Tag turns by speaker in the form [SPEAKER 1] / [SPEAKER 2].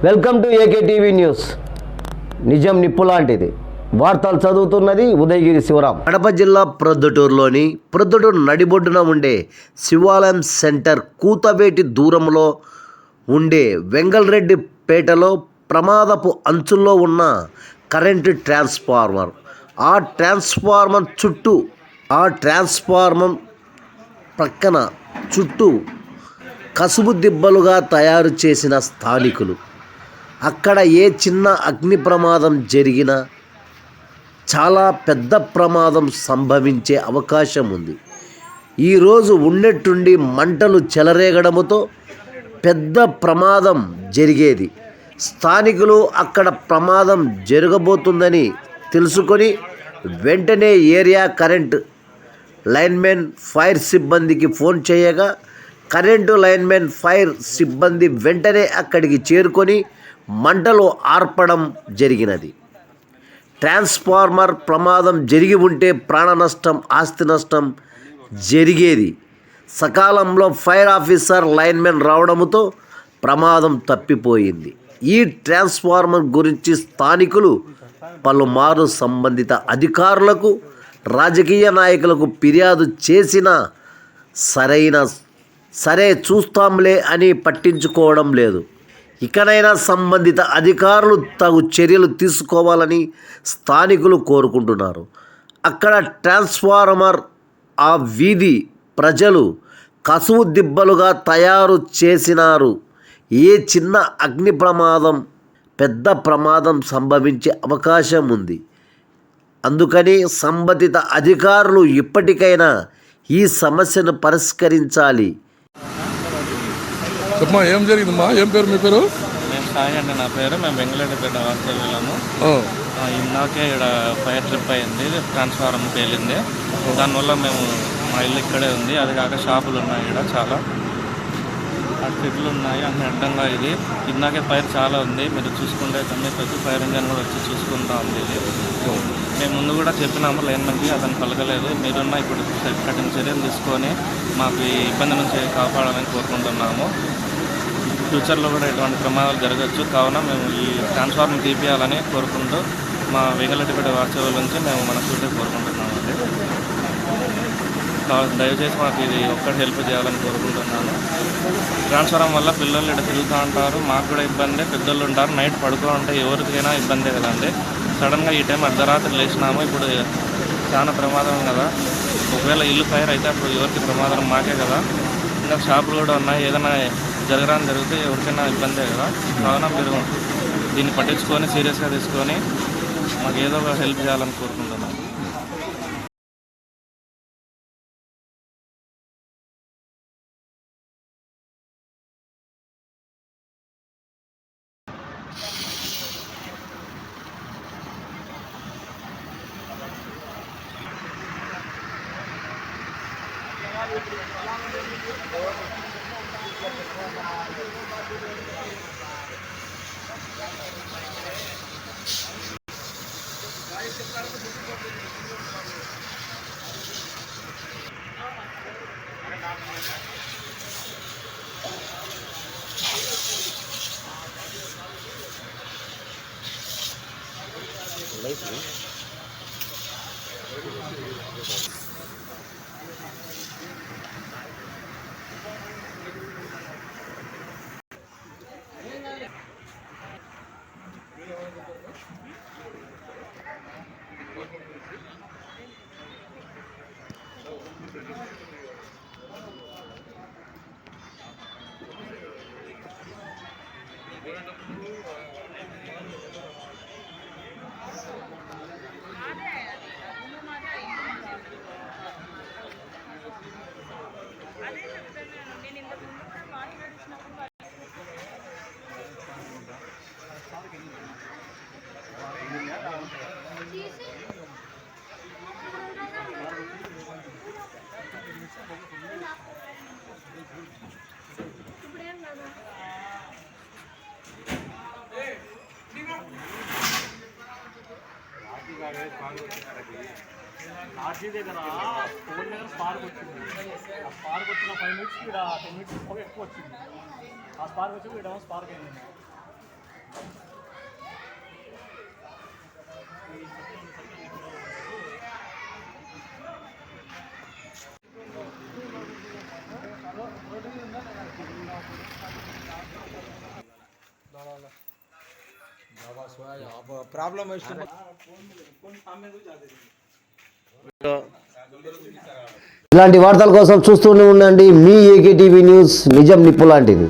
[SPEAKER 1] Welcome to AK TV news. నిజం నిప్పు లాంటిది. వార్తలు చదువుతున్నది ఉదయగిరి శివరాం. కడప జిల్లా ప్రొద్దుటూరు నడిబొడ్డున ఉండే శివాలయం సెంటర్ కూతవేటి దూరంలో ఉండే వెంగళరెడ్డిపేటలో ప్రమాదపు అంచుల్లో ఉన్న కరెంటు ట్రాన్స్ఫార్మర్, ఆ ట్రాన్స్ఫార్మర్ ప్రక్కన చుట్టూ కసుపు దిబ్బలుగా తయారు చేసిన స్థానికులు అక్కడ ఏ చిన్న అగ్ని ప్రమాదం జరిగినా చాలా పెద్ద ప్రమాదం సంభవించే అవకాశం ఉంది. ఈరోజు ఉన్నట్టుండి మంటలు చెలరేగడంతో పెద్ద ప్రమాదం జరిగేది. స్థానికులు అక్కడ ప్రమాదం జరగబోతుందని తెలుసుకొని వెంటనే ఏరియా కరెంట్ లైన్మెన్ ఫైర్ సిబ్బందికి ఫోన్ చేయగా కరెంటు లైన్మెన్ ఫైర్ సిబ్బంది వెంటనే అక్కడికి చేరుకొని మంటలు ఆర్పడం జరిగినది. ట్రాన్స్ఫార్మర్ ప్రమాదం జరిగి ఉంటే ప్రాణ నష్టం, ఆస్తి నష్టం జరిగేది. సకాలంలో ఫైర్ ఆఫీసర్ లైన్మెన్ రావడంతో ప్రమాదం తప్పిపోయింది. ఈ ట్రాన్స్ఫార్మర్ గురించి స్థానికులు పలుమారు సంబంధిత అధికారులకు, రాజకీయ నాయకులకు ఫిర్యాదు చేసినా సరే చూస్తాంలే అని పట్టించుకోవడం లేదు. ఇకనైనా సంబంధిత అధికారులు తగు చర్యలు తీసుకోవాలని స్థానికులు కోరుకుంటున్నారు. అక్కడ ట్రాన్స్ఫార్మర్ ఆ వీధి ప్రజలు కసువు దిబ్బలుగా తయారు చేసినారు. ఏ చిన్న అగ్ని ప్రమాదం పెద్ద ప్రమాదం సంభవించే అవకాశం ఉంది. అందుకని సంబంధిత అధికారులు ఇప్పటికైనా ఈ సమస్యను పరిష్కరించాలి.
[SPEAKER 2] చెప్పమ్మా, ఏం జరిగిందమ్మా? ఏం పేరు మీ పేరు?
[SPEAKER 3] మేము సాయి అండి, నా పేరు. మేము వెంగళరెడ్డిపేట వాస్తవ్యం వెళ్ళాము. ఇందాకే ఇక్కడ ఫైర్ ట్రిప్ అయింది, ట్రాన్స్ఫార్మర్ పేలింది. దానివల్ల మా ఇల్లు ఇక్కడే ఉంది. అది కాక షాపులు ఉన్నాయి, ఇక్కడ చాలా అడ్లు ఉన్నాయి, అన్ని అడ్డంగా. ఇది ఇందాకే ఫైర్ చాలా ఉంది. మీరు చూసుకుంటే ప్రతి ఫైర్ ఇంజన్ కూడా వచ్చి చూసుకుంటా ఉంది. ఇది మేము ముందు కూడా చెప్పినాము లైన్మెన్కి, అతను పలకలేదు. మీరున్న ఇప్పుడు కఠిన చర్యలు తీసుకొని మాకు ఈ ఇబ్బంది నుంచి కాపాడాలని కోరుకుంటున్నాము. ఫ్యూచర్లో కూడా ఎటువంటి ప్రమాదాలు జరగచ్చు. కావున మేము ఈ ట్రాన్స్ఫార్మర్ తీపియాలని కోరుకుంటూ మా వెంగళరెడ్డిపేట వాస్తవ్యుల నుంచి మేము మనస్ఫూర్తిగా కోరుకుంటున్నామండి. దయచేసి మాకు ఇది ఒక్కటి హెల్ప్ చేయాలని కోరుకుంటున్నాను. ట్రాన్స్ఫార్మర్ వల్ల పిల్లలు ఇక్కడ తిరుగుతూ ఉంటారు, మాకు కూడా ఇబ్బంది. పెద్దోళ్ళు ఉంటారు, నైట్ పడుకో ఉంటే ఎవరికైనా ఇబ్బందే కదండి. సడన్గా ఈ టైం అర్ధరాత్రి లేచినాము. ఇప్పుడు చాలా ప్రమాదం కదా. ఒకవేళ ఇల్లు ఫైర్ అయితే అప్పుడు ఎవరికి ప్రమాదం మాకే కదా. ఇంకా షాపులు కూడా ఉన్నాయి, ఏదైనా జరగడానికి జరిగితే ఎవరికైనా ఇబ్బందే కదా. కావున మీరు దీన్ని పట్టించుకొని సీరియస్గా తీసుకొని మాకు ఏదో ఒక హెల్ప్ చేయాలని కోరుకుంటున్నాను.
[SPEAKER 4] ఆర్జీ దగ్గర ఫోన్ దగ్గర స్పార్క్ వచ్చింది. ఆ స్పార్క్ వచ్చిన 5 minutes ఇక్కడ 10 minutes ఎక్కువ వచ్చింది. ఆ స్పార్క్ వచ్చి ఇక్కడ స్పార్క్ అయింది.
[SPEAKER 1] ఇలాంటి వార్తల కోసం చూస్తూనే ఉండండి మీ ఏకే టీవీ న్యూస్, నిజం నిప్పు లాంటిది.